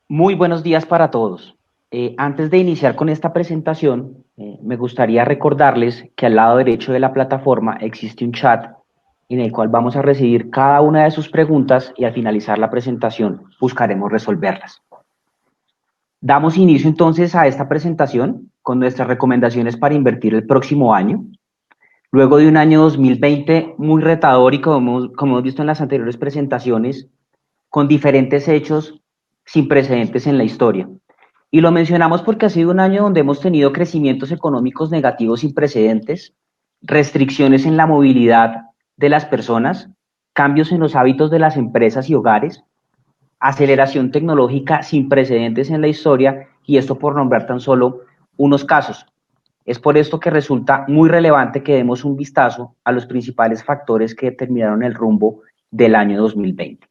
Muy buenos días para todos. Antes de iniciar con esta presentación, me gustaría recordarles que al lado derecho de la plataforma existe un chat en el cual vamos a recibir cada una de sus preguntas y al finalizar la presentación buscaremos resolverlas. Damos inicio entonces a esta presentación con nuestras recomendaciones para invertir el próximo año. Luego de un año 2020 muy retador y como hemos visto en las anteriores presentaciones, con diferentes hechos sin precedentes en la historia. Y lo mencionamos porque ha sido un año donde hemos tenido crecimientos económicos negativos sin precedentes, restricciones en la movilidad de las personas, cambios en los hábitos de las empresas y hogares, aceleración tecnológica sin precedentes en la historia, y esto por nombrar tan solo unos casos. Es por esto que resulta muy relevante que demos un vistazo a los principales factores que determinaron el rumbo del año 2020.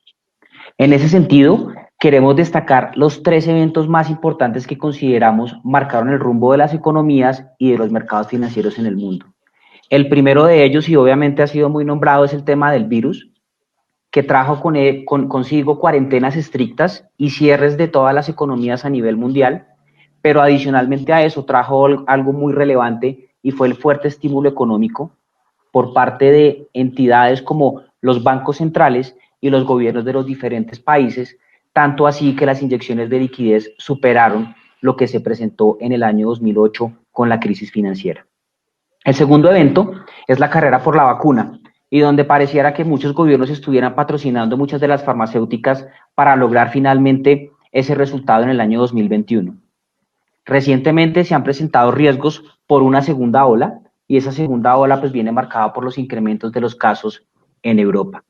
En ese sentido, queremos destacar los 3 eventos más importantes que consideramos marcaron el rumbo de las economías y de los mercados financieros en el mundo. El primero de ellos, y obviamente ha sido muy nombrado, es el tema del virus, que trajo consigo cuarentenas estrictas y cierres de todas las economías a nivel mundial, pero adicionalmente a eso trajo algo muy relevante y fue el fuerte estímulo económico por parte de entidades como los bancos centrales y los gobiernos de los diferentes países, tanto así que las inyecciones de liquidez superaron lo que se presentó en el año 2008 con la crisis financiera. El segundo evento es la carrera por la vacuna, y donde pareciera que muchos gobiernos estuvieran patrocinando muchas de las farmacéuticas para lograr finalmente ese resultado en el año 2021. Recientemente se han presentado riesgos por una segunda ola, y esa segunda ola pues viene marcada por los incrementos de los casos en Europa.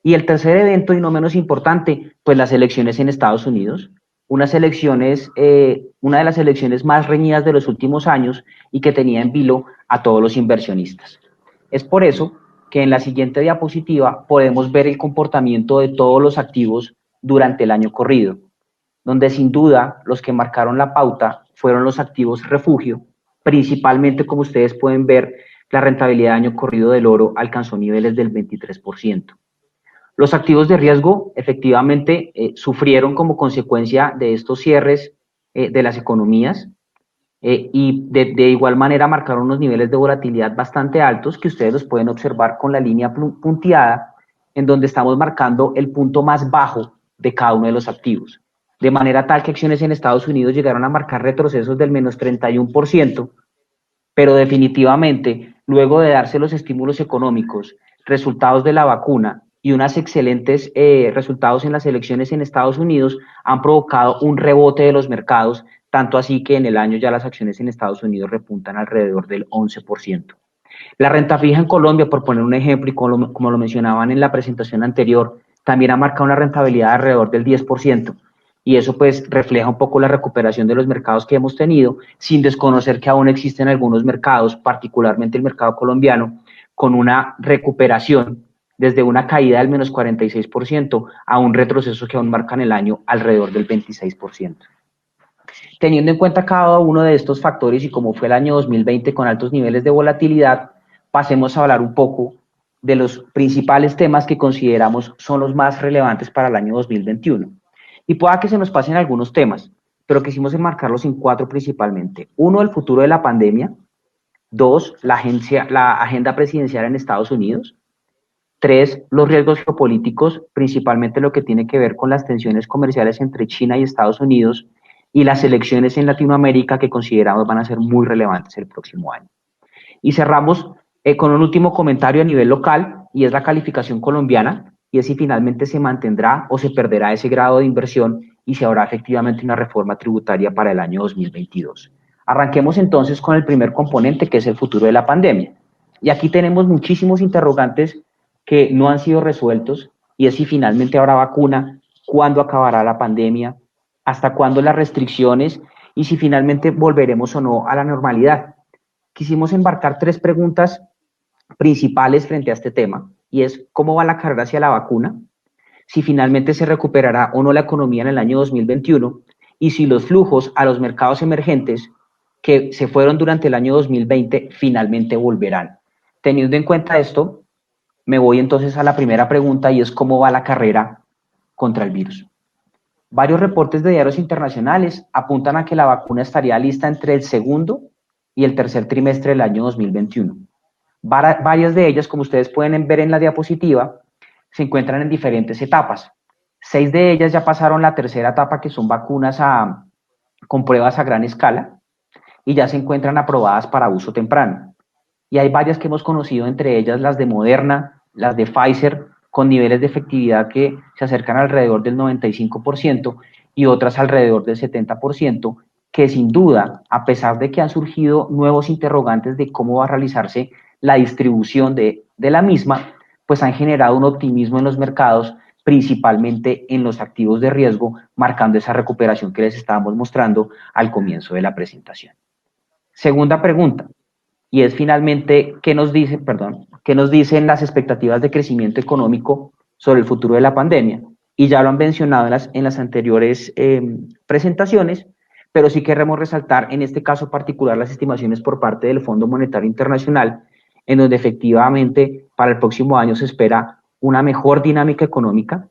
Y el tercer evento, y no menos importante, pues las elecciones en Estados Unidos, una de las elecciones más reñidas de los últimos años y que tenía en vilo a todos los inversionistas. Es por eso que en la siguiente diapositiva podemos ver el comportamiento de todos los activos durante el año corrido, donde sin duda los que marcaron la pauta fueron los activos refugio, principalmente como ustedes pueden ver, la rentabilidad de año corrido del oro alcanzó niveles del 23%. Los activos de riesgo efectivamente sufrieron como consecuencia de estos cierres de las economías y de igual manera marcaron unos niveles de volatilidad bastante altos que ustedes los pueden observar con la línea punteada, en donde estamos marcando el punto más bajo de cada uno de los activos. De manera tal que acciones en Estados Unidos llegaron a marcar retrocesos del menos 31%, pero definitivamente, luego de darse los estímulos económicos, resultados de la vacuna y unos excelentes resultados en las elecciones en Estados Unidos, han provocado un rebote de los mercados, tanto así que en el año ya las acciones en Estados Unidos repuntan alrededor del 11%. La renta fija en Colombia, por poner un ejemplo, y como lo mencionaban en la presentación anterior, también ha marcado una rentabilidad de alrededor del 10%. Y eso pues refleja un poco la recuperación de los mercados que hemos tenido, sin desconocer que aún existen algunos mercados, particularmente el mercado colombiano, con una recuperación desde una caída del menos 46% a un retroceso que aún marcan el año alrededor del 26%. Teniendo en cuenta cada uno de estos factores y como fue el año 2020 con altos niveles de volatilidad, pasemos a hablar un poco de los principales temas que consideramos son los más relevantes para el año 2021. Y pueda que se nos pasen algunos temas, pero quisimos enmarcarlos en 4 principalmente. 1, el futuro de la pandemia. 2, la agenda presidencial en Estados Unidos. 3, los riesgos geopolíticos, principalmente lo que tiene que ver con las tensiones comerciales entre China y Estados Unidos, y las elecciones en Latinoamérica que consideramos van a ser muy relevantes el próximo año. Y cerramos con un último comentario a nivel local, y es la calificación colombiana, y es si finalmente se mantendrá o se perderá ese grado de inversión y se habrá efectivamente una reforma tributaria para el año 2022. Arranquemos entonces con el primer componente, que es el futuro de la pandemia. Y aquí tenemos muchísimos interrogantes que no han sido resueltos, y es si finalmente habrá vacuna, cuándo acabará la pandemia, hasta cuándo las restricciones, y si finalmente volveremos o no a la normalidad. Quisimos embarcar 3 preguntas principales frente a este tema, y es cómo va la carrera hacia la vacuna, si finalmente se recuperará o no la economía en el año 2021 y si los flujos a los mercados emergentes que se fueron durante el año 2020 finalmente volverán. Teniendo en cuenta esto, me voy entonces a la primera pregunta y es cómo va la carrera contra el virus. Varios reportes de diarios internacionales apuntan a que la vacuna estaría lista entre el segundo y el tercer trimestre del año 2021. Varias de ellas, como ustedes pueden ver en la diapositiva, se encuentran en diferentes etapas. 6 de ellas ya pasaron la tercera etapa, que son vacunas con pruebas a gran escala, y ya se encuentran aprobadas para uso temprano. Y hay varias que hemos conocido, entre ellas las de Moderna, las de Pfizer, con niveles de efectividad que se acercan alrededor del 95% y otras alrededor del 70%, que sin duda, a pesar de que han surgido nuevos interrogantes de cómo va a realizarse la distribución de la misma, pues han generado un optimismo en los mercados, principalmente en los activos de riesgo, marcando esa recuperación que les estábamos mostrando al comienzo de la presentación. Segunda pregunta, y es finalmente qué nos dicen las expectativas de crecimiento económico sobre el futuro de la pandemia. Y ya lo han mencionado en las anteriores presentaciones, pero sí queremos resaltar en este caso particular las estimaciones por parte del Fondo Monetario Internacional, en donde efectivamente para el próximo año se espera una mejor dinámica económica,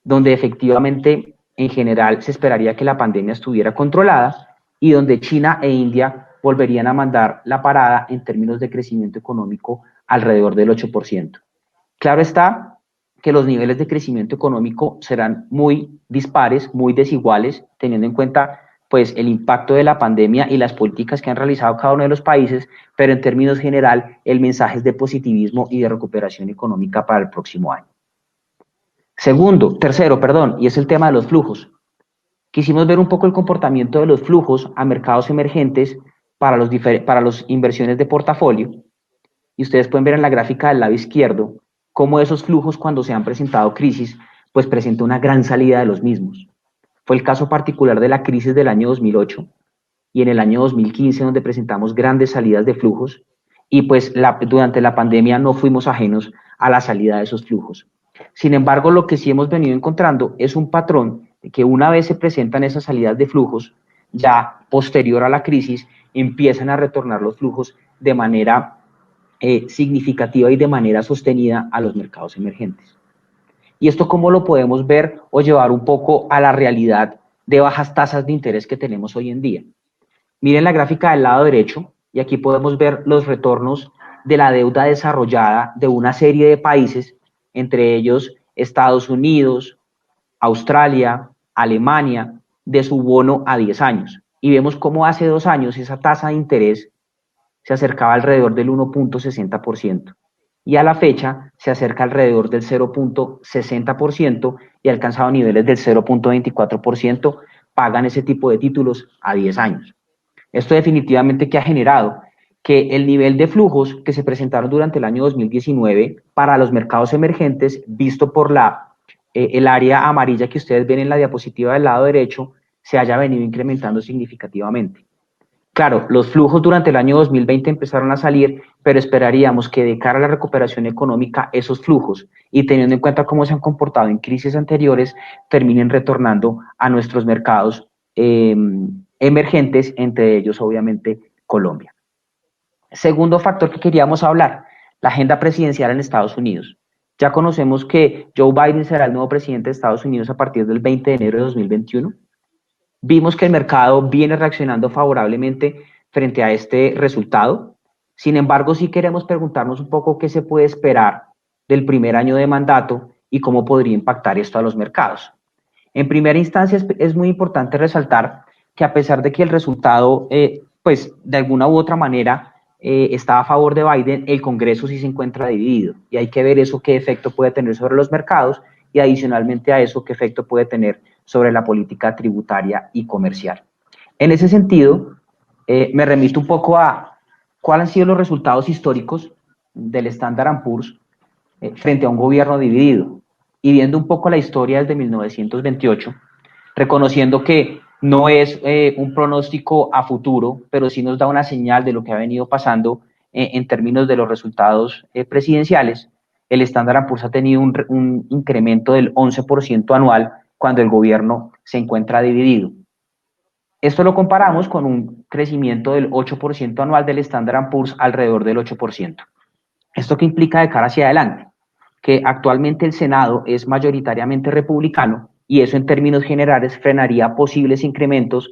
donde efectivamente en general se esperaría que la pandemia estuviera controlada y donde China e India volverían a mandar la parada en términos de crecimiento económico alrededor del 8%. Claro está que los niveles de crecimiento económico serán muy dispares, muy desiguales, teniendo en cuenta pues el impacto de la pandemia y las políticas que han realizado cada uno de los países, pero en términos general el mensaje es de positivismo y de recuperación económica para el próximo año. Tercero, y es el tema de los flujos. Quisimos ver un poco el comportamiento de los flujos a mercados emergentes para las inversiones de portafolio. Y ustedes pueden ver en la gráfica del lado izquierdo cómo esos flujos, cuando se han presentado crisis, pues presenta una gran salida de los mismos. Fue el caso particular de la crisis del año 2008 y en el año 2015, donde presentamos grandes salidas de flujos, y pues durante la pandemia no fuimos ajenos a la salida de esos flujos. Sin embargo, lo que sí hemos venido encontrando es un patrón de que una vez se presentan esas salidas de flujos, ya posterior a la crisis, empiezan a retornar los flujos de manera significativa y de manera sostenida a los mercados emergentes. ¿Y esto cómo lo podemos ver o llevar un poco a la realidad de bajas tasas de interés que tenemos hoy en día? Miren la gráfica del lado derecho y aquí podemos ver los retornos de la deuda desarrollada de una serie de países, entre ellos Estados Unidos, Australia, Alemania, de su bono a 10 años. Y vemos cómo hace 2 años esa tasa de interés se acercaba alrededor del 1.60% y a la fecha se acerca alrededor del 0.60% y ha alcanzado niveles del 0.24%, pagan ese tipo de títulos a 10 años. Esto definitivamente que ha generado que el nivel de flujos que se presentaron durante el año 2019 para los mercados emergentes, visto por el área amarilla que ustedes ven en la diapositiva del lado derecho, se haya venido incrementando significativamente. Claro, los flujos durante el año 2020 empezaron a salir, pero esperaríamos que de cara a la recuperación económica, esos flujos, y teniendo en cuenta cómo se han comportado en crisis anteriores, terminen retornando a nuestros mercados emergentes, entre ellos obviamente Colombia. Segundo factor que queríamos hablar, la agenda presidencial en Estados Unidos. Ya conocemos que Joe Biden será el nuevo presidente de Estados Unidos a partir del 20 de enero de 2021. Vimos que el mercado viene reaccionando favorablemente frente a este resultado. Sin embargo, sí queremos preguntarnos un poco qué se puede esperar del primer año de mandato y cómo podría impactar esto a los mercados. En primera instancia, es muy importante resaltar que a pesar de que el resultado, pues de alguna u otra manera, está a favor de Biden, el Congreso sí se encuentra dividido y hay que ver eso qué efecto puede tener sobre los mercados y adicionalmente a eso qué efecto puede tener sobre la política tributaria y comercial. En ese sentido, me remito un poco a cuáles han sido los resultados históricos del Standard & Poor's frente a un gobierno dividido y viendo un poco la historia desde 1928, reconociendo que no es un pronóstico a futuro, pero sí nos da una señal de lo que ha venido pasando en términos de los resultados presidenciales. el Standard & Poor's ha tenido un incremento del 11% anual cuando el gobierno se encuentra dividido. Esto lo comparamos con un crecimiento del 8% anual del Standard & Poor's, alrededor del 8%. ¿Esto qué implica de cara hacia adelante? Que actualmente el Senado es mayoritariamente republicano y eso en términos generales frenaría posibles incrementos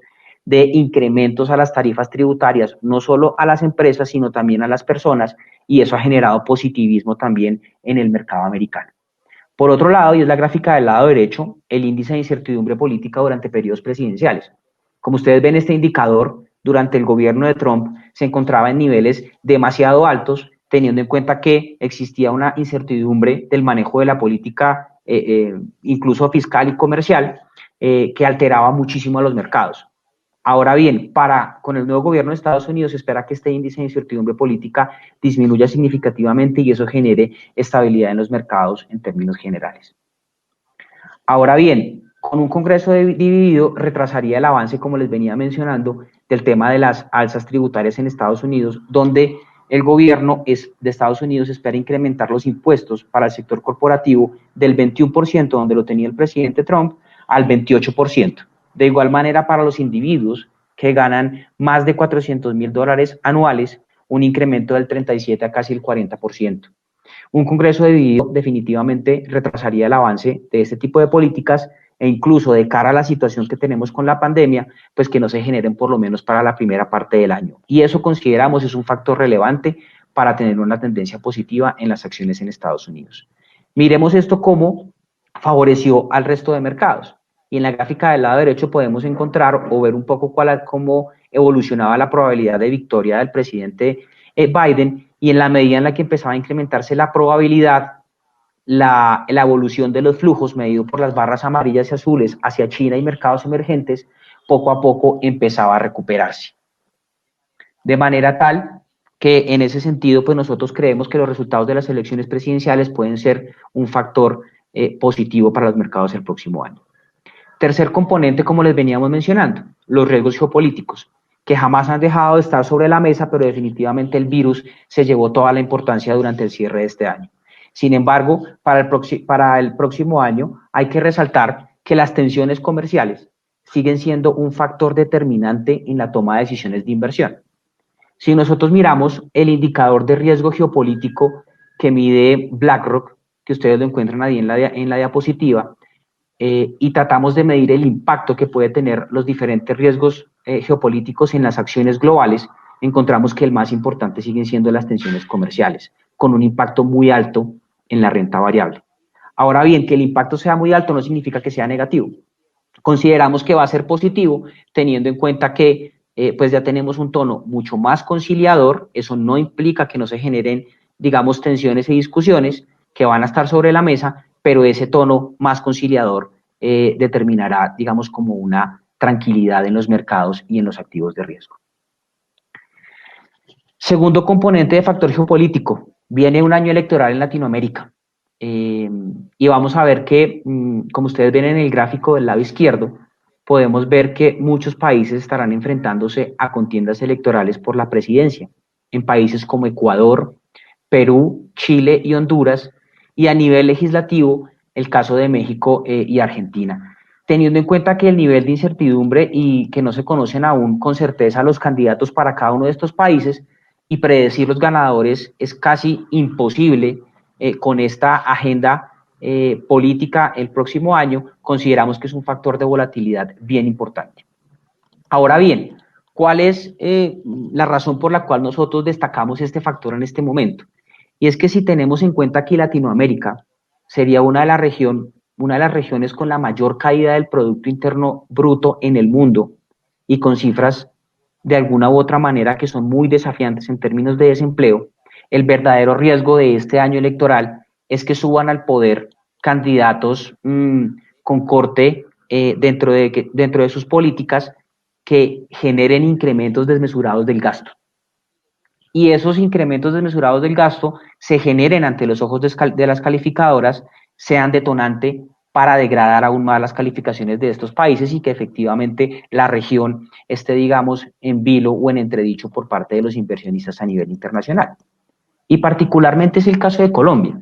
a las tarifas tributarias, no solo a las empresas, sino también a las personas, y eso ha generado positivismo también en el mercado americano. Por otro lado, y es la gráfica del lado derecho, el índice de incertidumbre política durante periodos presidenciales. Como ustedes ven, este indicador durante el gobierno de Trump se encontraba en niveles demasiado altos, teniendo en cuenta que existía una incertidumbre del manejo de la política, incluso fiscal y comercial, que alteraba muchísimo a los mercados. Ahora bien, con el nuevo gobierno de Estados Unidos se espera que este índice de incertidumbre política disminuya significativamente y eso genere estabilidad en los mercados en términos generales. Ahora bien, con un Congreso dividido retrasaría el avance, como les venía mencionando, del tema de las alzas tributarias en Estados Unidos, donde el gobierno de Estados Unidos espera incrementar los impuestos para el sector corporativo del 21%, donde lo tenía el presidente Trump, al 28%. De igual manera, para los individuos que ganan más de $400,000 anuales, un incremento del 37 a casi el 40%. Un Congreso dividido definitivamente retrasaría el avance de este tipo de políticas e incluso de cara a la situación que tenemos con la pandemia, pues que no se generen por lo menos para la primera parte del año. Y eso consideramos es un factor relevante para tener una tendencia positiva en las acciones en Estados Unidos. Miremos esto cómo favoreció al resto de mercados. Y en la gráfica del lado derecho podemos encontrar o ver un poco cómo evolucionaba la probabilidad de victoria del presidente Biden, y en la medida en la que empezaba a incrementarse la probabilidad, la evolución de los flujos medido por las barras amarillas y azules hacia China y mercados emergentes, poco a poco empezaba a recuperarse. De manera tal que en ese sentido, pues nosotros creemos que los resultados de las elecciones presidenciales pueden ser un factor positivo para los mercados el próximo año. Tercer componente, como les veníamos mencionando, los riesgos geopolíticos, que jamás han dejado de estar sobre la mesa, pero definitivamente el virus se llevó toda la importancia durante el cierre de este año. Sin embargo, para el próximo año hay que resaltar que las tensiones comerciales siguen siendo un factor determinante en la toma de decisiones de inversión. Si nosotros miramos el indicador de riesgo geopolítico que mide BlackRock, que ustedes lo encuentran ahí en la diapositiva, y tratamos de medir el impacto que puede tener los diferentes riesgos geopolíticos en las acciones globales, encontramos que el más importante siguen siendo las tensiones comerciales, con un impacto muy alto en la renta variable. Ahora bien, que el impacto sea muy alto no significa que sea negativo. Consideramos que va a ser positivo, teniendo en cuenta que pues ya tenemos un tono mucho más conciliador. Eso no implica que no se generen, digamos, tensiones y discusiones que van a estar sobre la mesa, pero ese tono más conciliador determinará, digamos, como una tranquilidad en los mercados y en los activos de riesgo. Segundo componente de factor geopolítico, viene un año electoral en Latinoamérica y vamos a ver que, como ustedes ven en el gráfico del lado izquierdo, podemos ver que muchos países estarán enfrentándose a contiendas electorales por la presidencia, en países como Ecuador, Perú, Chile y Honduras, y a nivel legislativo, el caso de México y Argentina. Teniendo en cuenta que el nivel de incertidumbre y que no se conocen aún con certeza los candidatos para cada uno de estos países y predecir los ganadores es casi imposible con esta agenda política el próximo año, consideramos que es un factor de volatilidad bien importante. Ahora bien, ¿cuál es la razón por la cual nosotros destacamos este factor en este momento? Y es que si tenemos en cuenta que Latinoamérica sería una de las regiones con la mayor caída del Producto Interno Bruto en el mundo y con cifras de alguna u otra manera que son muy desafiantes en términos de desempleo, el verdadero riesgo de este año electoral es que suban al poder candidatos con corte dentro de sus políticas que generen incrementos desmesurados del gasto. Y esos incrementos desmesurados del gasto se generen ante los ojos de las calificadoras, sean detonante para degradar aún más las calificaciones de estos países y que efectivamente la región esté, digamos, en vilo o en entredicho por parte de los inversionistas a nivel internacional. Y particularmente es el caso de Colombia.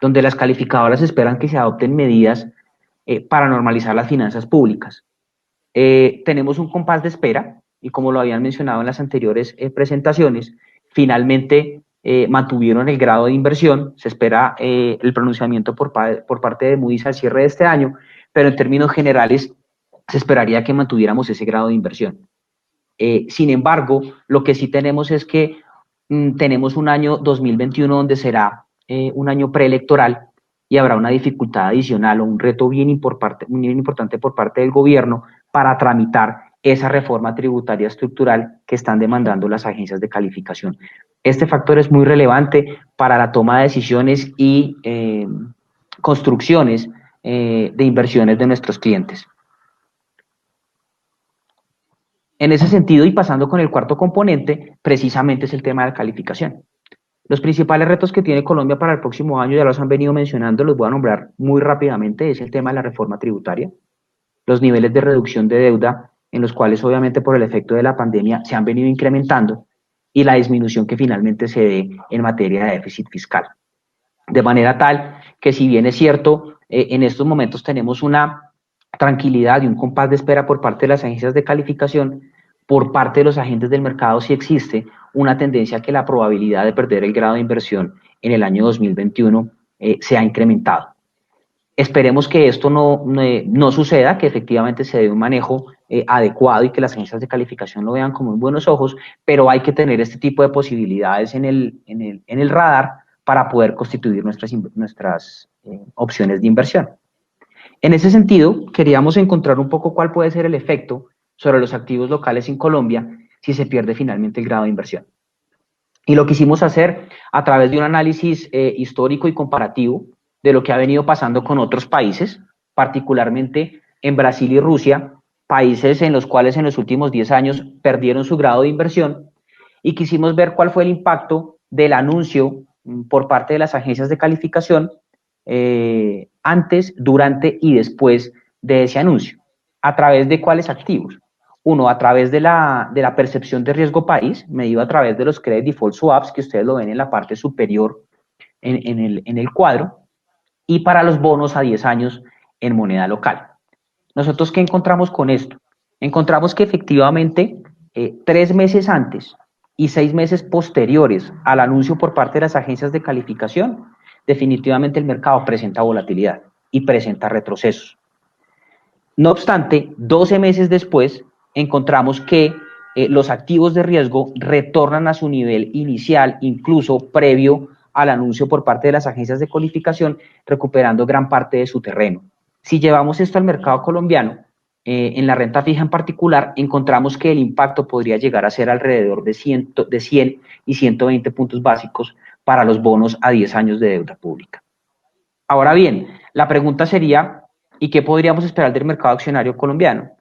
donde las calificadoras esperan que se adopten medidas para normalizar las finanzas públicas. Tenemos un compás de espera y como lo habían mencionado en las anteriores presentaciones, finalmente mantuvieron el grado de inversión, se espera el pronunciamiento por parte de Moody's al cierre de este año, pero en términos generales se esperaría que mantuviéramos ese grado de inversión. Sin embargo, lo que sí tenemos es que tenemos un año 2021 donde será un año preelectoral y habrá una dificultad adicional o un reto bien importante por parte del gobierno para tramitar esa reforma tributaria estructural que están demandando las agencias de calificación. Este factor es muy relevante para la toma de decisiones y construcciones de inversiones de nuestros clientes. En ese sentido, y pasando con el cuarto componente, precisamente es el tema de la calificación. Los principales retos que tiene Colombia para el próximo año, ya los han venido mencionando, los voy a nombrar muy rápidamente, es el tema de la reforma tributaria, los niveles de reducción de deuda, en los cuales obviamente por el efecto de la pandemia se han venido incrementando, y la disminución que finalmente se dé en materia de déficit fiscal. De manera tal que si bien es cierto, en estos momentos tenemos una tranquilidad y un compás de espera por parte de las agencias de calificación, por parte de los agentes del mercado sí existe una tendencia a que la probabilidad de perder el grado de inversión en el año 2021 se ha incrementado. Esperemos que esto no suceda, que efectivamente se dé un manejo adecuado y que las agencias de calificación lo vean como en buenos ojos, pero hay que tener este tipo de posibilidades en el radar para poder constituir nuestras opciones de inversión. En ese sentido, queríamos encontrar un poco cuál puede ser el efecto sobre los activos locales en Colombia si se pierde finalmente el grado de inversión. Y lo quisimos hacer a través de un análisis histórico y comparativo de lo que ha venido pasando con otros países, particularmente en Brasil y Rusia, países en los cuales en los últimos 10 años perdieron su grado de inversión, y quisimos ver cuál fue el impacto del anuncio por parte de las agencias de calificación antes, durante y después de ese anuncio. ¿A través de cuáles activos? Uno, a través de la percepción de riesgo país, medido a través de los credit default swaps, que ustedes lo ven en la parte superior en el cuadro, y para los bonos a 10 años en moneda local. ¿Nosotros qué encontramos con esto? Encontramos que efectivamente 3 meses antes y 6 meses posteriores al anuncio por parte de las agencias de calificación, definitivamente el mercado presenta volatilidad y presenta retrocesos. No obstante, 12 meses después encontramos que los activos de riesgo retornan a su nivel inicial, incluso previo al anuncio por parte de las agencias de calificación, recuperando gran parte de su terreno. Si llevamos esto al mercado colombiano, en la renta fija en particular, encontramos que el impacto podría llegar a ser alrededor de 100 y 120 puntos básicos para los bonos a 10 años de deuda pública. Ahora bien, la pregunta sería, ¿y qué podríamos esperar del mercado accionario colombiano?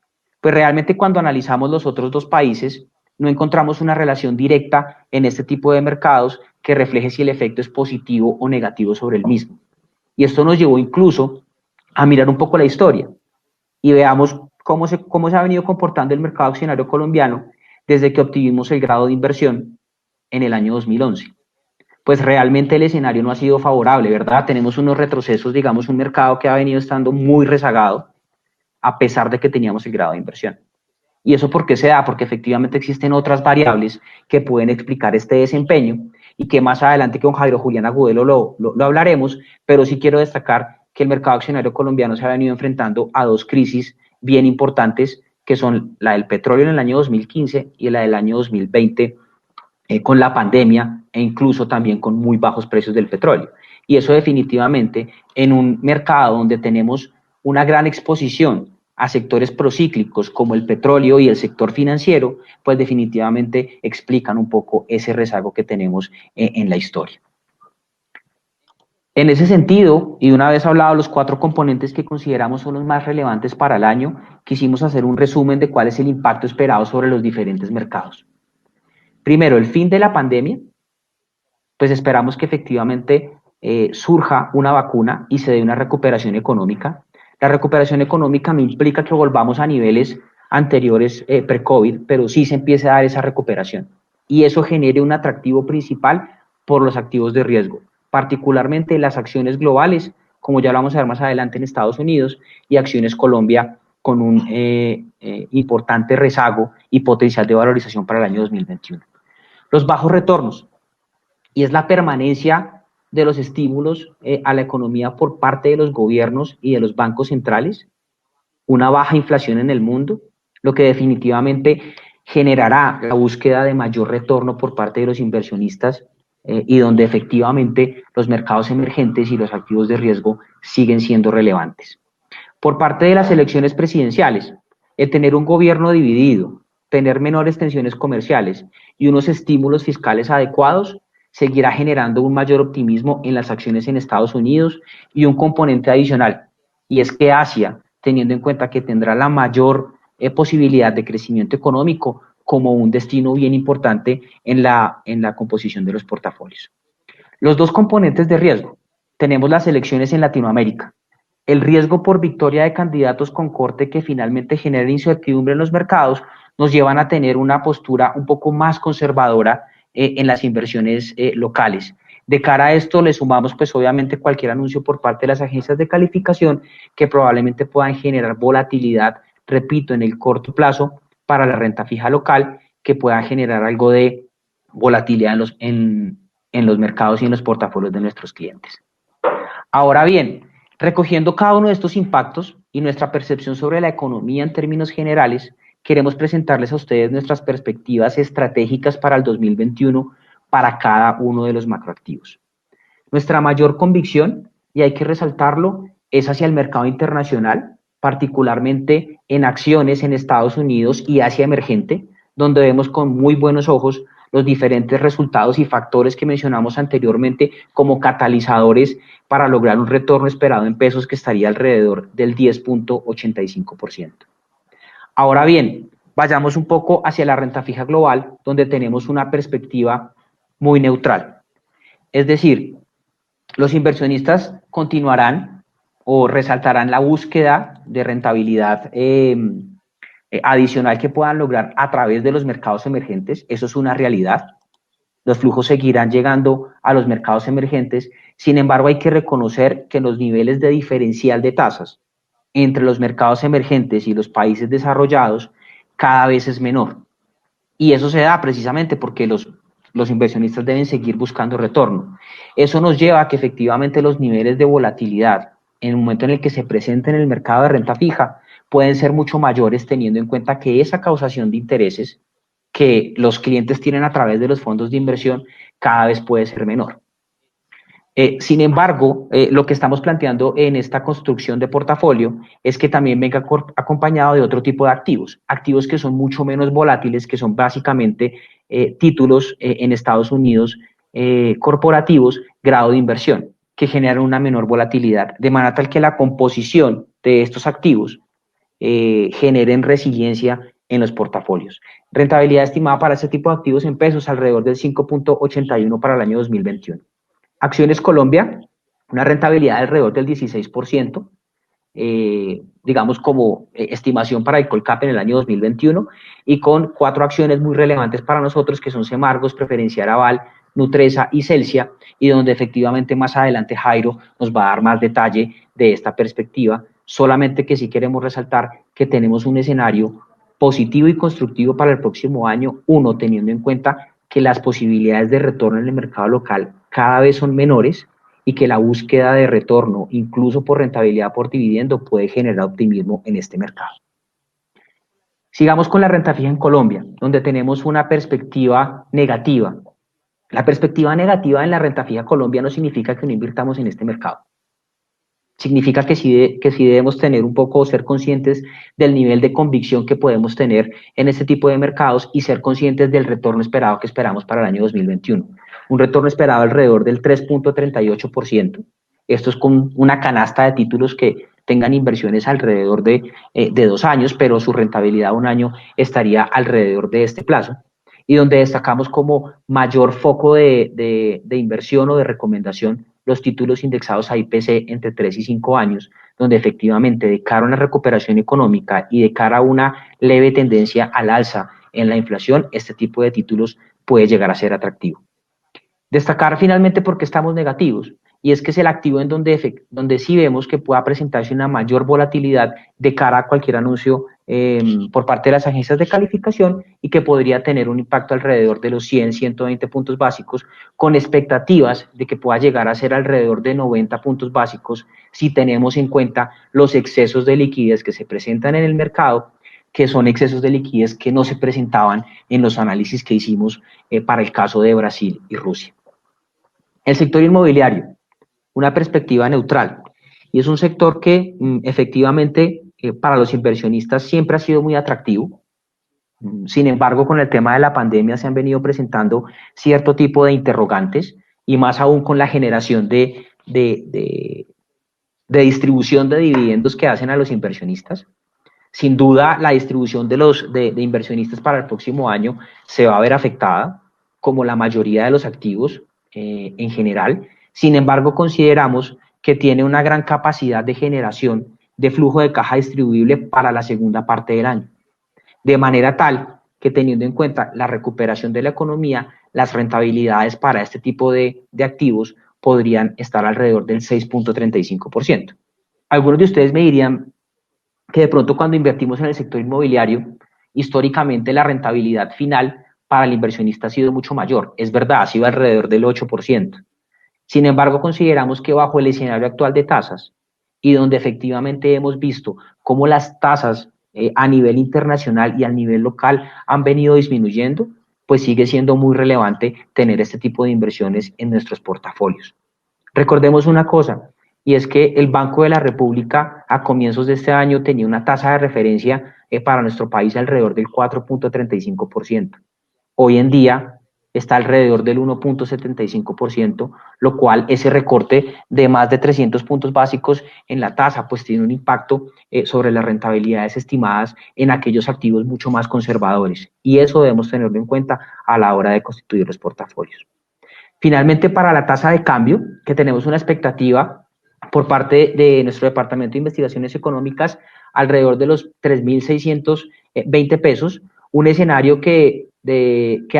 Pues realmente cuando analizamos los otros dos países, no encontramos una relación directa en este tipo de mercados que refleje si el efecto es positivo o negativo sobre el mismo. Y esto nos llevó incluso a mirar un poco la historia y veamos cómo se ha venido comportando el mercado accionario colombiano desde que obtuvimos el grado de inversión en el año 2011. Pues realmente el escenario no ha sido favorable, ¿verdad? Tenemos unos retrocesos, digamos, un mercado que ha venido estando muy rezagado a pesar de que teníamos el grado de inversión. ¿Y eso por qué se da? Porque efectivamente existen otras variables que pueden explicar este desempeño y que más adelante con Jairo Julián Agudelo lo hablaremos, pero sí quiero destacar que el mercado accionario colombiano se ha venido enfrentando a dos crisis bien importantes, que son la del petróleo en el año 2015 y la del año 2020 con la pandemia e incluso también con muy bajos precios del petróleo. Y eso definitivamente en un mercado donde tenemos una gran exposición a sectores procíclicos como el petróleo y el sector financiero, pues definitivamente explican un poco ese rezago que tenemos en la historia. En ese sentido, y una vez hablado los 4 componentes que consideramos son los más relevantes para el año, quisimos hacer un resumen de cuál es el impacto esperado sobre los diferentes mercados. Primero, el fin de la pandemia, pues esperamos que efectivamente surja una vacuna y se dé una recuperación económica. La recuperación económica no implica que volvamos a niveles anteriores pre-COVID, pero sí se empiece a dar esa recuperación y eso genere un atractivo principal por los activos de riesgo. particularmente las acciones globales, como ya lo vamos a ver más adelante en Estados Unidos, y acciones Colombia con un importante rezago y potencial de valorización para el año 2021. Los bajos retornos, y es la permanencia de los estímulos a la economía por parte de los gobiernos y de los bancos centrales, una baja inflación en el mundo, lo que definitivamente generará la búsqueda de mayor retorno por parte de los inversionistas y donde efectivamente los mercados emergentes y los activos de riesgo siguen siendo relevantes. Por parte de las elecciones presidenciales, el tener un gobierno dividido, tener menores tensiones comerciales y unos estímulos fiscales adecuados seguirá generando un mayor optimismo en las acciones en Estados Unidos y un componente adicional, y es que Asia, teniendo en cuenta que tendrá la mayor posibilidad de crecimiento económico como un destino bien importante en la composición de los portafolios. Los dos componentes de riesgo. Tenemos las elecciones en Latinoamérica. El riesgo por victoria de candidatos con corte que finalmente generen incertidumbre en los mercados nos llevan a tener una postura un poco más conservadora en las inversiones locales. De cara a esto le sumamos pues obviamente cualquier anuncio por parte de las agencias de calificación que probablemente puedan generar volatilidad, repito, en el corto plazo para la renta fija local, que pueda generar algo de volatilidad en los mercados y en los portafolios de nuestros clientes. Ahora bien, recogiendo cada uno de estos impactos y nuestra percepción sobre la economía en términos generales, queremos presentarles a ustedes nuestras perspectivas estratégicas para el 2021 para cada uno de los macroactivos. Nuestra mayor convicción, y hay que resaltarlo, es hacia el mercado internacional, particularmente en acciones en Estados Unidos y Asia emergente, donde vemos con muy buenos ojos los diferentes resultados y factores que mencionamos anteriormente como catalizadores para lograr un retorno esperado en pesos que estaría alrededor del 10.85%. Ahora bien, vayamos un poco hacia la renta fija global, donde tenemos una perspectiva muy neutral. Es decir, los inversionistas continuarán o resaltarán la búsqueda de rentabilidad adicional que puedan lograr a través de los mercados emergentes. Eso es una realidad. Los flujos seguirán llegando a los mercados emergentes. Sin embargo, hay que reconocer que los niveles de diferencial de tasas entre los mercados emergentes y los países desarrollados cada vez es menor. Y eso se da precisamente porque los inversionistas deben seguir buscando retorno. Eso nos lleva a que efectivamente los niveles de volatilidad en el momento en el que se presenten en el mercado de renta fija pueden ser mucho mayores teniendo en cuenta que esa causación de intereses que los clientes tienen a través de los fondos de inversión cada vez puede ser menor. Sin embargo, lo que estamos planteando en esta construcción de portafolio es que también venga acompañado de otro tipo de activos, activos que son mucho menos volátiles, que son básicamente títulos en Estados Unidos corporativos, grado de inversión, que generan una menor volatilidad, de manera tal que la composición de estos activos generen resiliencia en los portafolios. Rentabilidad estimada para este tipo de activos en pesos alrededor del 5.81 para el año 2021. Acciones Colombia, una rentabilidad alrededor del 16%, digamos como estimación para el Colcap en el año 2021, y con 4 acciones muy relevantes para nosotros que son Semargos, Preferencial Aval, Nutresa y Celsia, y donde efectivamente más adelante Jairo nos va a dar más detalle de esta perspectiva, solamente que sí queremos resaltar que tenemos un escenario positivo y constructivo para el próximo año, uno, teniendo en cuenta que las posibilidades de retorno en el mercado local cada vez son menores y que la búsqueda de retorno, incluso por rentabilidad por dividendo, puede generar optimismo en este mercado. Sigamos con la renta fija en Colombia, donde tenemos una perspectiva negativa. La perspectiva negativa en la renta fija Colombia no significa que no invirtamos en este mercado. Significa que sí debemos tener un poco, ser conscientes del nivel de convicción que podemos tener en este tipo de mercados y ser conscientes del retorno esperado que esperamos para el año 2021. Un retorno esperado alrededor del 3.38%. Esto es con una canasta de títulos que tengan inversiones alrededor de 2 años, pero su rentabilidad a un año estaría alrededor de este plazo. Y donde destacamos como mayor foco de inversión o de recomendación los títulos indexados a IPC entre 3 y 5 años, donde efectivamente de cara a una recuperación económica y de cara a una leve tendencia al alza en la inflación, este tipo de títulos puede llegar a ser atractivo. Destacar finalmente por qué estamos negativos, y es que es el activo en donde sí vemos que pueda presentarse una mayor volatilidad de cara a cualquier anuncio por parte de las agencias de calificación y que podría tener un impacto alrededor de los 100, 120 puntos básicos, con expectativas de que pueda llegar a ser alrededor de 90 puntos básicos si tenemos en cuenta los excesos de liquidez que se presentan en el mercado, que son excesos de liquidez que no se presentaban en los análisis que hicimos para el caso de Brasil y Rusia. El sector inmobiliario, una perspectiva neutral, y es un sector que efectivamente para los inversionistas siempre ha sido muy atractivo. Sin embargo, con el tema de la pandemia se han venido presentando cierto tipo de interrogantes, y más aún con la generación de distribución de dividendos que hacen a los inversionistas. Sin duda, la distribución de inversionistas para el próximo año se va a ver afectada, como la mayoría de los activos en general. Sin embargo, consideramos que tiene una gran capacidad de generación de flujo de caja distribuible para la segunda parte del año. De manera tal que, teniendo en cuenta la recuperación de la economía, las rentabilidades para este tipo de activos podrían estar alrededor del 6.35%. Algunos de ustedes me dirían que de pronto cuando invertimos en el sector inmobiliario, históricamente la rentabilidad final para el inversionista ha sido mucho mayor. Es verdad, ha sido alrededor del 8%. Sin embargo, consideramos que bajo el escenario actual de tasas, y donde efectivamente hemos visto cómo las tasas a nivel internacional y a nivel local han venido disminuyendo, pues sigue siendo muy relevante tener este tipo de inversiones en nuestros portafolios. Recordemos una cosa, y es que el Banco de la República a comienzos de este año tenía una tasa de referencia para nuestro país alrededor del 4.35%. Hoy en día está alrededor del 1.75%, lo cual ese recorte de más de 300 puntos básicos en la tasa pues tiene un impacto sobre las rentabilidades estimadas en aquellos activos mucho más conservadores, y eso debemos tenerlo en cuenta a la hora de constituir los portafolios. Finalmente, para la tasa de cambio, que tenemos una expectativa por parte de nuestro Departamento de Investigaciones Económicas alrededor de los 3.620 pesos, un escenario que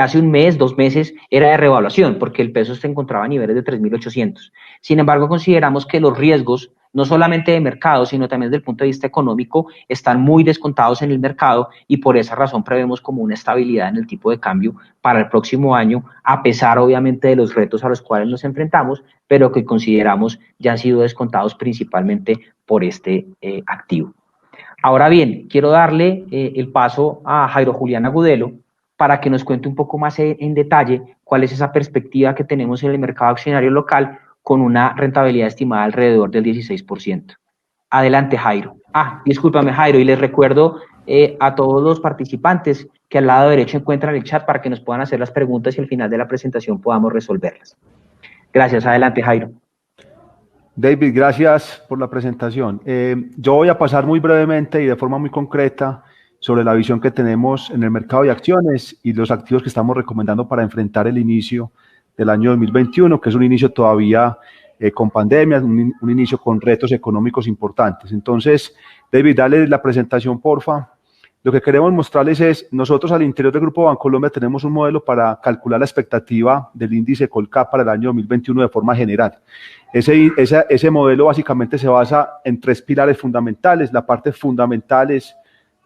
hace un mes, 2 meses, era de revaluación, porque el peso se encontraba a niveles de 3.800. Sin embargo, consideramos que los riesgos, no solamente de mercado, sino también desde el punto de vista económico, están muy descontados en el mercado, y por esa razón prevemos como una estabilidad en el tipo de cambio para el próximo año, a pesar obviamente de los retos a los cuales nos enfrentamos, pero que consideramos ya han sido descontados principalmente por este activo. Ahora bien, quiero darle el paso a Jairo Julián Agudelo para que nos cuente un poco más en detalle cuál es esa perspectiva que tenemos en el mercado accionario local con una rentabilidad estimada alrededor del 16%. Adelante, Jairo. Discúlpame, Jairo, y les recuerdo a todos los participantes que al lado derecho encuentran el chat para que nos puedan hacer las preguntas y al final de la presentación podamos resolverlas. Gracias. Adelante, Jairo. David, gracias por la presentación. Yo voy a pasar muy brevemente y de forma muy concreta sobre la visión que tenemos en el mercado de acciones y los activos que estamos recomendando para enfrentar el inicio del año 2021, que es un inicio todavía con pandemia, un inicio con retos económicos importantes. Entonces, David, dale la presentación, porfa. Lo que queremos mostrarles es, nosotros al interior del Grupo Bancolombia tenemos un modelo para calcular la expectativa del índice Colcap para el año 2021 de forma general. Ese modelo básicamente se basa en 3 pilares fundamentales. La parte fundamental es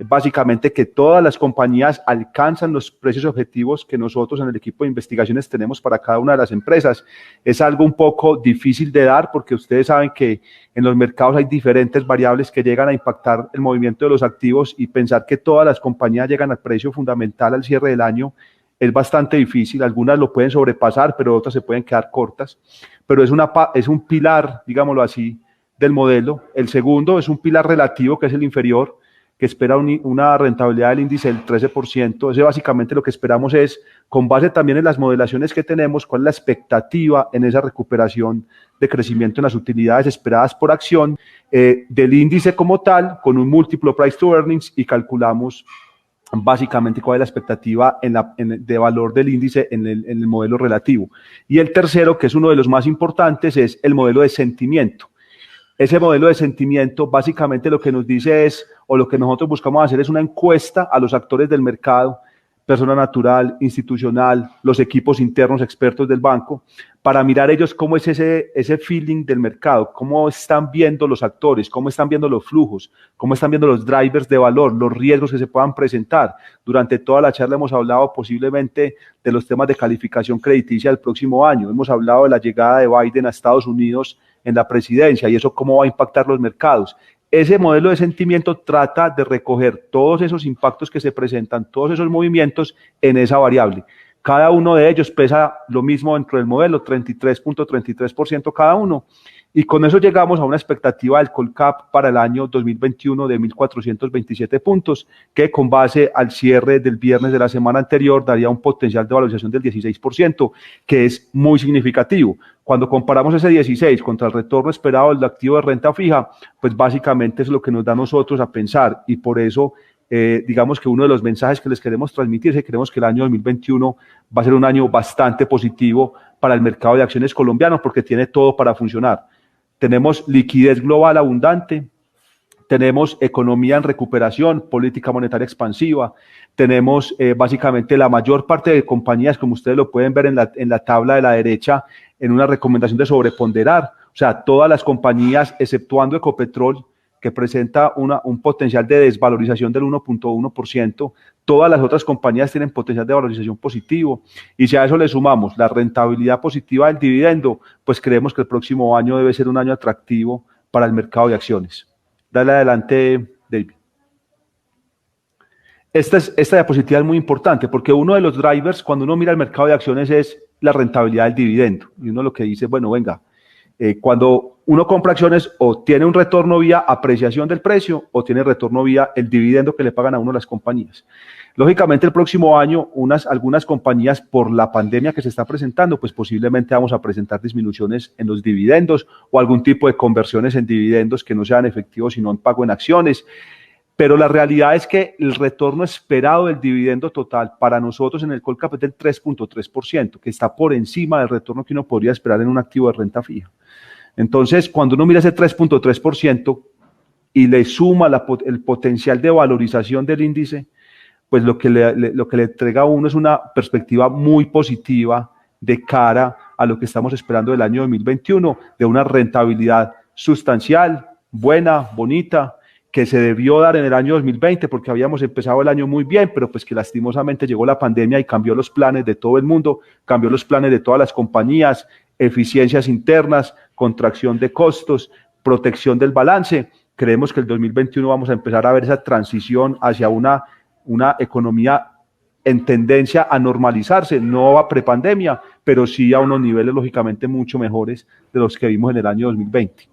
básicamente que todas las compañías alcanzan los precios objetivos que nosotros en el equipo de investigaciones tenemos para cada una de las empresas. Es algo un poco difícil de dar porque ustedes saben que en los mercados hay diferentes variables que llegan a impactar el movimiento de los activos, y pensar que todas las compañías llegan al precio fundamental al cierre del año es bastante difícil. Algunas lo pueden sobrepasar, pero otras se pueden quedar cortas. Pero es un pilar, digámoslo así, del modelo. El segundo es un pilar relativo, que es el inferior, que espera una rentabilidad del índice del 13%. Ese básicamente lo que esperamos es, con base también en las modelaciones que tenemos, cuál es la expectativa en esa recuperación de crecimiento en las utilidades esperadas por acción del índice como tal, con un múltiplo price to earnings, y calculamos básicamente cuál es la expectativa de valor del índice en el modelo relativo. Y el tercero, que es uno de los más importantes, es el modelo de sentimiento. Ese modelo de sentimiento básicamente lo que nos dice es, o lo que nosotros buscamos hacer es una encuesta a los actores del mercado persona natural, institucional, los equipos internos expertos del banco, para mirar ellos cómo es ese feeling del mercado, cómo están viendo los actores, cómo están viendo los flujos, cómo están viendo los drivers de valor, los riesgos que se puedan presentar. Durante toda la charla hemos hablado posiblemente de los temas de calificación crediticia del próximo año, hemos hablado de la llegada de Biden a Estados Unidos en la presidencia y eso cómo va a impactar los mercados. Ese modelo de sentimiento trata de recoger todos esos impactos que se presentan, todos esos movimientos en esa variable. Cada uno de ellos pesa lo mismo dentro del modelo, 33.33% cada uno. Y con eso llegamos a una expectativa del Colcap para el año 2021 de 1.427 puntos, que con base al cierre del viernes de la semana anterior daría un potencial de valorización del 16%, que es muy significativo. Cuando comparamos ese 16 contra el retorno esperado del activo de renta fija, pues básicamente es lo que nos da a nosotros a pensar y por eso digamos que uno de los mensajes que les queremos transmitir es que creemos que el año 2021 va a ser un año bastante positivo para el mercado de acciones colombiano porque tiene todo para funcionar. Tenemos liquidez global abundante, tenemos economía en recuperación, política monetaria expansiva, tenemos básicamente la mayor parte de compañías, como ustedes lo pueden ver en la tabla de la derecha, en una recomendación de sobreponderar, o sea, todas las compañías, exceptuando Ecopetrol, que presenta un potencial de desvalorización del 1.1%, todas las otras compañías tienen potencial de valorización positivo, y si a eso le sumamos la rentabilidad positiva del dividendo, pues creemos que el próximo año debe ser un año atractivo para el mercado de acciones. Dale adelante, David. Esta diapositiva es muy importante porque uno de los drivers cuando uno mira el mercado de acciones es la rentabilidad del dividendo. Y uno lo que dice, bueno, venga, cuando uno compra acciones o tiene un retorno vía apreciación del precio o tiene retorno vía el dividendo que le pagan a uno las compañías. Lógicamente el próximo año algunas compañías por la pandemia que se está presentando, pues posiblemente vamos a presentar disminuciones en los dividendos o algún tipo de conversiones en dividendos que no sean efectivos sino en pago en acciones. Pero la realidad es que el retorno esperado del dividendo total para nosotros en el Colcap es del 3.3%, que está por encima del retorno que uno podría esperar en un activo de renta fija. Entonces, cuando uno mira ese 3.3% y le suma el potencial de valorización del índice, pues lo que le entrega a uno es una perspectiva muy positiva de cara a lo que estamos esperando del año 2021, de una rentabilidad sustancial, buena, bonita, que se debió dar en el año 2020 porque habíamos empezado el año muy bien, pero pues que lastimosamente llegó la pandemia y cambió los planes de todo el mundo, cambió los planes de todas las compañías, eficiencias internas, contracción de costos, protección del balance. Creemos que el 2021 vamos a empezar a ver esa transición hacia una economía en tendencia a normalizarse, no a prepandemia, pero sí a unos niveles lógicamente mucho mejores de los que vimos en el año 2020.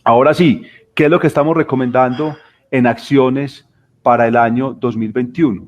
Ahora sí, ¿qué es lo que estamos recomendando en acciones para el año 2021?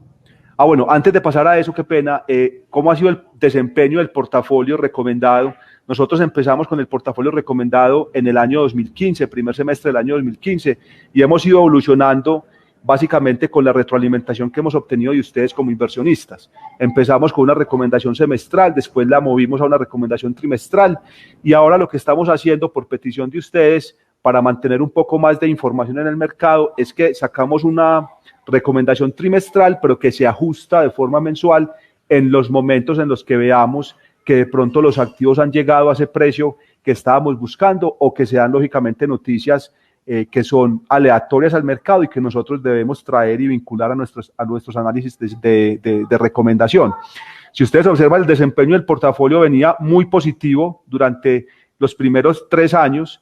Bueno, antes de pasar a eso, qué pena, ¿cómo ha sido el desempeño del portafolio recomendado? Nosotros empezamos con el portafolio recomendado en el año 2015, primer semestre del año 2015, y hemos ido evolucionando básicamente con la retroalimentación que hemos obtenido de ustedes como inversionistas. Empezamos con una recomendación semestral, después la movimos a una recomendación trimestral, y ahora lo que estamos haciendo por petición de ustedes, para mantener un poco más de información en el mercado, es que sacamos una recomendación trimestral, pero que se ajusta de forma mensual en los momentos en los que veamos que de pronto los activos han llegado a ese precio que estábamos buscando o que se dan lógicamente noticias que son aleatorias al mercado y que nosotros debemos traer y vincular a nuestros análisis de recomendación. Si ustedes observan, el desempeño del portafolio venía muy positivo durante los primeros 3 años.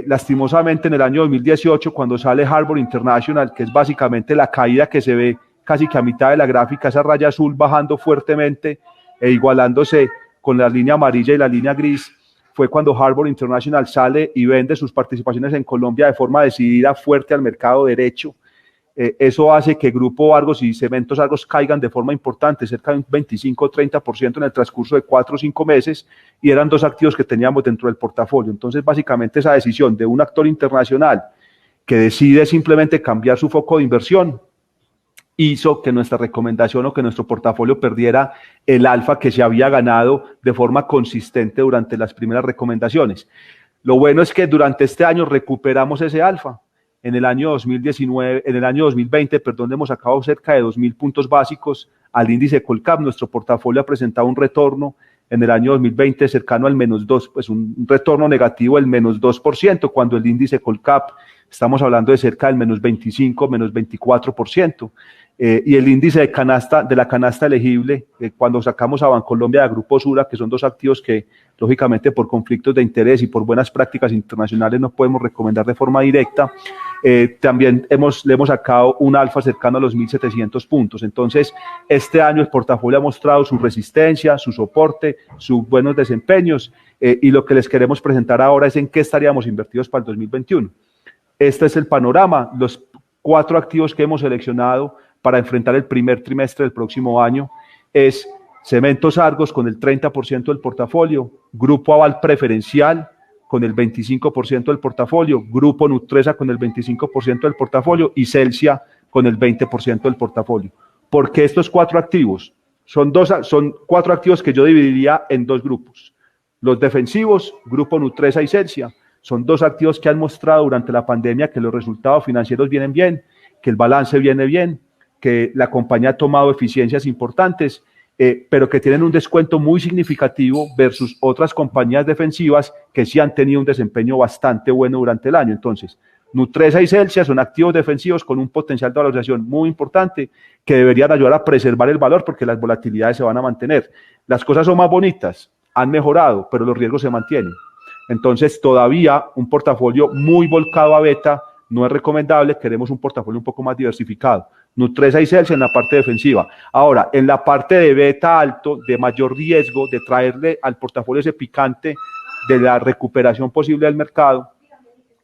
Lastimosamente en el año 2018, cuando sale Harbor International, que es básicamente la caída que se ve casi que a mitad de la gráfica, esa raya azul bajando fuertemente e igualándose con la línea amarilla y la línea gris, fue cuando Harbor International sale y vende sus participaciones en Colombia de forma decidida, fuerte al mercado derecho. Eso hace que Grupo Argos y Cementos Argos caigan de forma importante, cerca de un 25-30% en el transcurso de 4 o 5 meses, y eran 2 activos que teníamos dentro del portafolio. Entonces, básicamente esa decisión de un actor internacional que decide simplemente cambiar su foco de inversión, hizo que nuestra recomendación o que nuestro portafolio perdiera el alfa que se había ganado de forma consistente durante las primeras recomendaciones. Lo bueno es que durante este año recuperamos ese alfa. En el año 2020, hemos sacado cerca de 2.000 puntos básicos al índice Colcap, nuestro portafolio ha presentado un retorno en el año 2020 cercano al -2, pues un retorno negativo del -2%, cuando el índice Colcap estamos hablando de cerca del -25, -24%. Y el índice de la canasta elegible, cuando sacamos a Bancolombia y a Grupo Sura, que son dos activos que lógicamente por conflictos de interés y por buenas prácticas internacionales no podemos recomendar de forma directa, también le hemos sacado un alfa cercano a los 1.700 puntos. Entonces, este año el portafolio ha mostrado su resistencia, su soporte, sus buenos desempeños, y lo que les queremos presentar ahora es en qué estaríamos invertidos para el 2021. Este es el panorama, los 4 activos que hemos seleccionado para enfrentar el primer trimestre del próximo año es Cementos Argos con el 30% del portafolio, Grupo Aval Preferencial con el 25% del portafolio, Grupo Nutresa con el 25% del portafolio y Celsia con el 20% del portafolio. ¿Por qué estos 4 activos? Son 4 activos que yo dividiría en 2 grupos. Los defensivos, Grupo Nutresa y Celsia, son 2 activos que han mostrado durante la pandemia que los resultados financieros vienen bien, que el balance viene bien, que la compañía ha tomado eficiencias importantes, pero que tienen un descuento muy significativo versus otras compañías defensivas que sí han tenido un desempeño bastante bueno durante el año. Entonces, Nutresa y Celsia son activos defensivos con un potencial de valorización muy importante que deberían ayudar a preservar el valor porque las volatilidades se van a mantener. Las cosas son más bonitas, han mejorado, pero los riesgos se mantienen. Entonces, todavía un portafolio muy volcado a beta no es recomendable, queremos un portafolio un poco más diversificado. Nutresa y Celsia en la parte defensiva. Ahora, en la parte de beta alto, de mayor riesgo, de traerle al portafolio ese picante de la recuperación posible del mercado,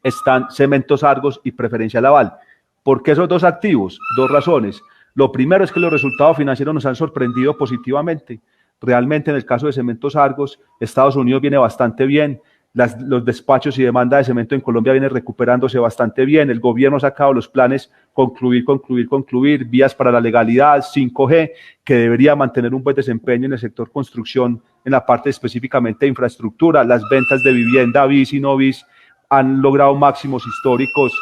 están Cementos Argos y Preferencial Aval. ¿Por qué esos 2 activos? 2 razones. Lo primero es que los resultados financieros nos han sorprendido positivamente. Realmente en el caso de Cementos Argos, Estados Unidos viene bastante bien. Los despachos y demanda de cemento en Colombia vienen recuperándose bastante bien. El gobierno ha sacado los planes concluir, vías para la legalidad, 5G, que debería mantener un buen desempeño en el sector construcción, en la parte específicamente de infraestructura. Las ventas de vivienda, BIS y no BIS, han logrado máximos históricos,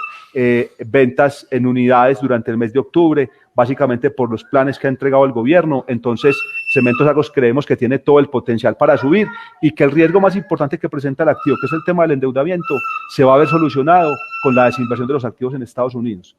ventas en unidades durante el mes de octubre, básicamente por los planes que ha entregado el gobierno. Entonces, Cementos Argos creemos que tiene todo el potencial para subir y que el riesgo más importante que presenta el activo, que es el tema del endeudamiento, se va a ver solucionado con la desinversión de los activos en Estados Unidos.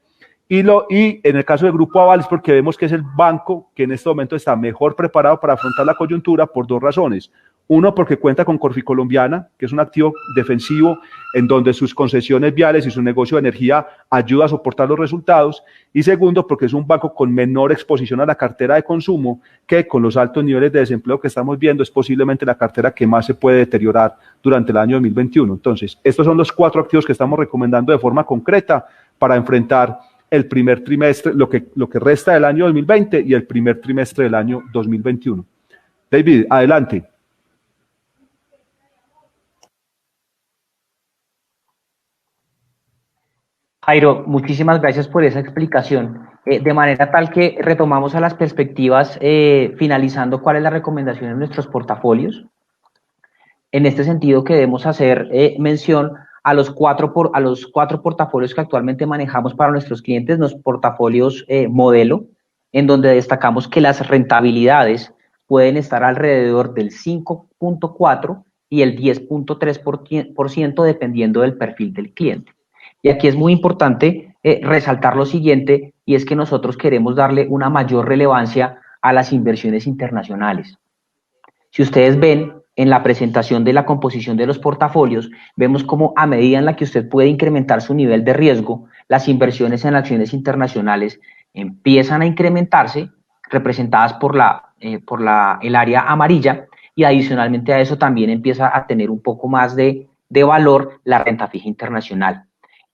Y en el caso del Grupo Aval es porque vemos que es el banco que en este momento está mejor preparado para afrontar la coyuntura por 2 razones. Uno, porque cuenta con Corficolombiana, que es un activo defensivo en donde sus concesiones viales y su negocio de energía ayuda a soportar los resultados. Y segundo, porque es un banco con menor exposición a la cartera de consumo, que con los altos niveles de desempleo que estamos viendo es posiblemente la cartera que más se puede deteriorar durante el año 2021. Entonces, estos son los 4 activos que estamos recomendando de forma concreta para enfrentar el primer trimestre, lo que resta del año 2020 y el primer trimestre del año 2021. David, adelante. Jairo, muchísimas gracias por esa explicación. De manera tal que retomamos a las perspectivas, finalizando cuál es la recomendación en nuestros portafolios. En este sentido, queremos hacer mención a los cuatro portafolios que actualmente manejamos para nuestros clientes, los portafolios modelo, en donde destacamos que las rentabilidades pueden estar alrededor del 5.4 y el 10.3% dependiendo del perfil del cliente. Y aquí es muy importante resaltar lo siguiente, y es que nosotros queremos darle una mayor relevancia a las inversiones internacionales. Si ustedes ven en la presentación de la composición de los portafolios, vemos cómo a medida en la que usted puede incrementar su nivel de riesgo, las inversiones en acciones internacionales empiezan a incrementarse, representadas por el área amarilla, y adicionalmente a eso también empieza a tener un poco más de valor la renta fija internacional.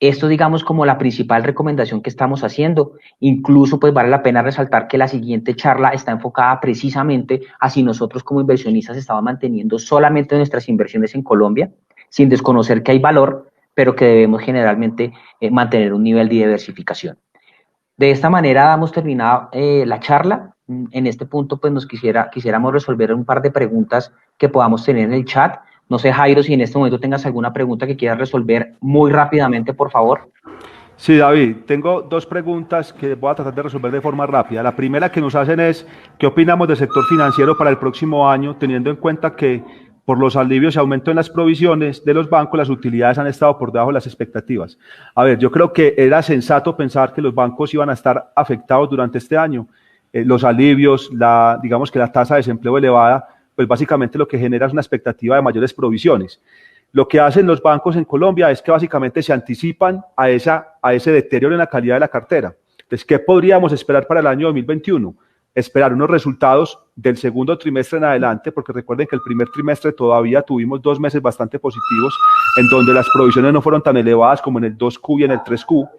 Esto, digamos, como la principal recomendación que estamos haciendo. Incluso, pues, vale la pena resaltar que la siguiente charla está enfocada precisamente a si nosotros como inversionistas estamos manteniendo solamente nuestras inversiones en Colombia, sin desconocer que hay valor, pero que debemos generalmente mantener un nivel de diversificación. De esta manera damos terminada la charla. En este punto, pues, quisiéramos resolver un par de preguntas que podamos tener en el chat. No sé, Jairo, si en este momento tengas alguna pregunta que quieras resolver muy rápidamente, por favor. Sí, David, tengo dos preguntas que voy a tratar de resolver de forma rápida. La primera que nos hacen es, ¿qué opinamos del sector financiero para el próximo año, teniendo en cuenta que por los alivios y aumento en las provisiones de los bancos, las utilidades han estado por debajo de las expectativas? A ver, yo creo que era sensato pensar que los bancos iban a estar afectados durante este año. Los alivios, digamos que la tasa de desempleo elevada, pues básicamente lo que genera es una expectativa de mayores provisiones. Lo que hacen los bancos en Colombia es que básicamente se anticipan a ese deterioro en la calidad de la cartera. Entonces, ¿qué podríamos esperar para el año 2021? Esperar unos resultados del segundo trimestre en adelante, porque recuerden que el primer trimestre todavía tuvimos 2 meses bastante positivos, en donde las provisiones no fueron tan elevadas como en el 2Q y en el 3Q.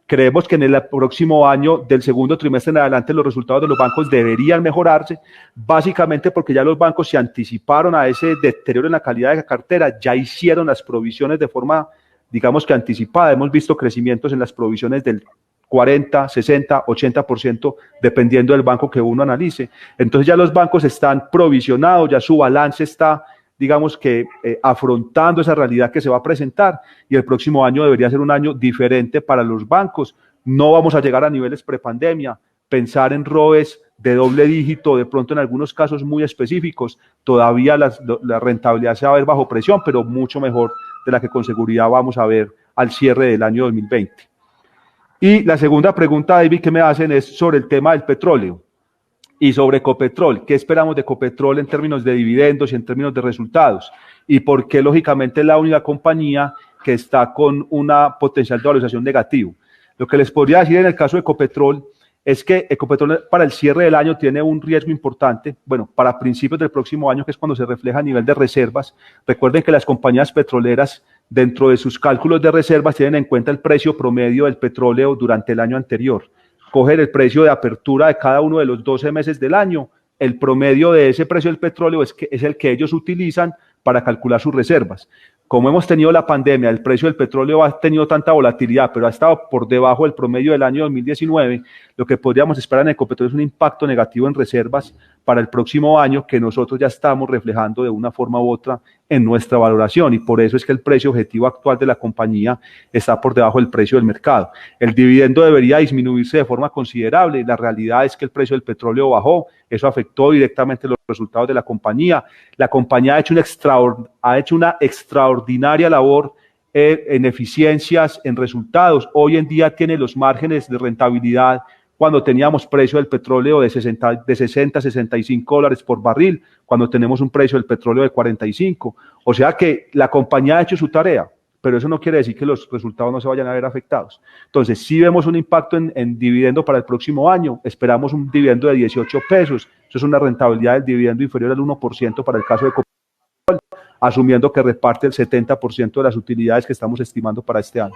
Creemos que en el próximo año, del segundo trimestre en adelante, los resultados de los bancos deberían mejorarse, básicamente porque ya los bancos se anticiparon a ese deterioro en la calidad de la cartera, ya hicieron las provisiones de forma, digamos que anticipada. Hemos visto crecimientos en las provisiones del 40, 60, 80%, dependiendo del banco que uno analice. Entonces ya los bancos están provisionados, ya su balance está, digamos que afrontando esa realidad que se va a presentar, y el próximo año debería ser un año diferente para los bancos. No vamos a llegar a niveles prepandemia, pensar en ROEs de doble dígito, de pronto en algunos casos muy específicos, todavía la rentabilidad se va a ver bajo presión, pero mucho mejor de la que con seguridad vamos a ver al cierre del año 2020. Y la segunda pregunta, David, que me hacen es sobre el tema del petróleo y sobre Ecopetrol. ¿Qué esperamos de Ecopetrol en términos de dividendos y en términos de resultados? Y por qué, lógicamente, es la única compañía que está con una potencial de valorización negativo. Lo que les podría decir en el caso de Ecopetrol es que Ecopetrol para el cierre del año tiene un riesgo importante, bueno, para principios del próximo año, que es cuando se refleja a nivel de reservas. Recuerden que las compañías petroleras, dentro de sus cálculos de reservas, tienen en cuenta el precio promedio del petróleo durante el año anterior. Coger el precio de apertura de cada uno de los 12 meses del año, el promedio de ese precio del petróleo es el que ellos utilizan para calcular sus reservas. Como hemos tenido la pandemia, el precio del petróleo ha tenido tanta volatilidad, pero ha estado por debajo del promedio del año 2019, lo que podríamos esperar en Ecopetrol es un impacto negativo en reservas para el próximo año, que nosotros ya estamos reflejando de una forma u otra en nuestra valoración, y por eso es que el precio objetivo actual de la compañía está por debajo del precio del mercado. El dividendo debería disminuirse de forma considerable. La realidad es que el precio del petróleo bajó, eso afectó directamente los resultados de la compañía. La compañía ha hecho una extraordinaria labor en eficiencias, en resultados. Hoy en día tiene los márgenes de rentabilidad cuando teníamos precio del petróleo de 60, 65 dólares por barril, cuando tenemos un precio del petróleo de 45. O sea que la compañía ha hecho su tarea, pero eso no quiere decir que los resultados no se vayan a ver afectados. Entonces, sí vemos un impacto en dividendo para el próximo año. Esperamos un dividendo de 18 pesos. Eso es una rentabilidad del dividendo inferior al 1% para el caso de Ecopetrol, asumiendo que reparte el 70% de las utilidades que estamos estimando para este año.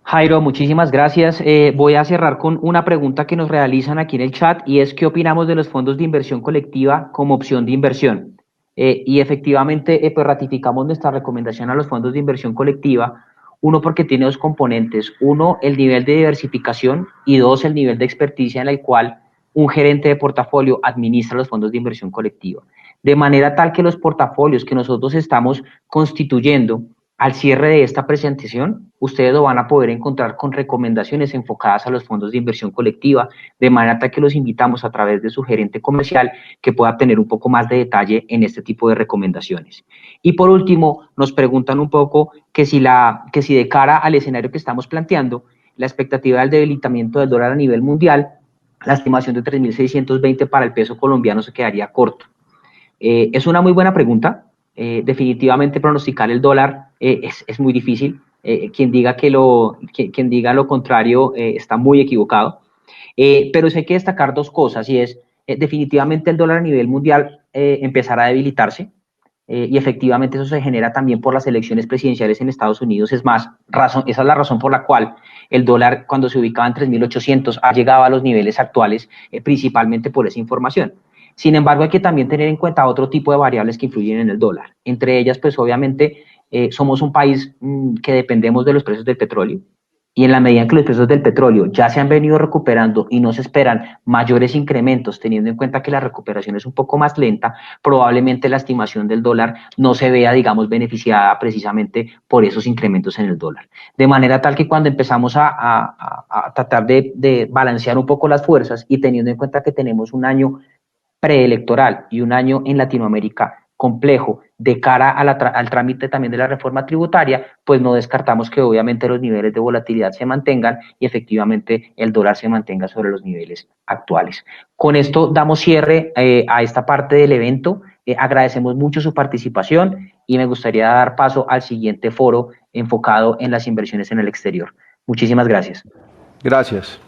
Jairo, muchísimas gracias. Voy a cerrar con una pregunta que nos realizan aquí en el chat, y es: ¿qué opinamos de los fondos de inversión colectiva como opción de inversión? Y efectivamente, pues ratificamos nuestra recomendación a los fondos de inversión colectiva. Uno, porque tiene dos componentes: uno, el nivel de diversificación, y dos, el nivel de experticia en el cual un gerente de portafolio administra los fondos de inversión colectiva. De manera tal que los portafolios que nosotros estamos constituyendo al cierre de esta presentación, ustedes lo van a poder encontrar con recomendaciones enfocadas a los fondos de inversión colectiva, de manera tal que los invitamos a través de su gerente comercial que pueda tener un poco más de detalle en este tipo de recomendaciones. Y por último, nos preguntan un poco que si de cara al escenario que estamos planteando, la expectativa del debilitamiento del dólar a nivel mundial, la estimación de 3.620 para el peso colombiano se quedaría corto. Es una muy buena pregunta. Definitivamente pronosticar el dólar es muy difícil. Quien diga lo contrario está muy equivocado. Pero sí hay que destacar dos cosas, y es definitivamente el dólar a nivel mundial empezará a debilitarse, y efectivamente eso se genera también por las elecciones presidenciales en Estados Unidos. Es más, esa es la razón por la cual el dólar, cuando se ubicaba en 3.800, ha llegado a los niveles actuales, principalmente por esa información. Sin embargo, hay que también tener en cuenta otro tipo de variables que influyen en el dólar. Entre ellas, pues obviamente, somos un país que dependemos de los precios del petróleo, y en la medida en que los precios del petróleo ya se han venido recuperando y no se esperan mayores incrementos, teniendo en cuenta que la recuperación es un poco más lenta, probablemente la estimación del dólar no se vea, digamos, beneficiada precisamente por esos incrementos en el dólar. De manera tal que cuando empezamos a tratar de balancear un poco las fuerzas y teniendo en cuenta que tenemos un año preelectoral y un año en Latinoamérica complejo de cara a al trámite también de la reforma tributaria, pues no descartamos que obviamente los niveles de volatilidad se mantengan y efectivamente el dólar se mantenga sobre los niveles actuales. Con esto damos cierre a esta parte del evento. Agradecemos mucho su participación y me gustaría dar paso al siguiente foro enfocado en las inversiones en el exterior. Muchísimas gracias. Gracias.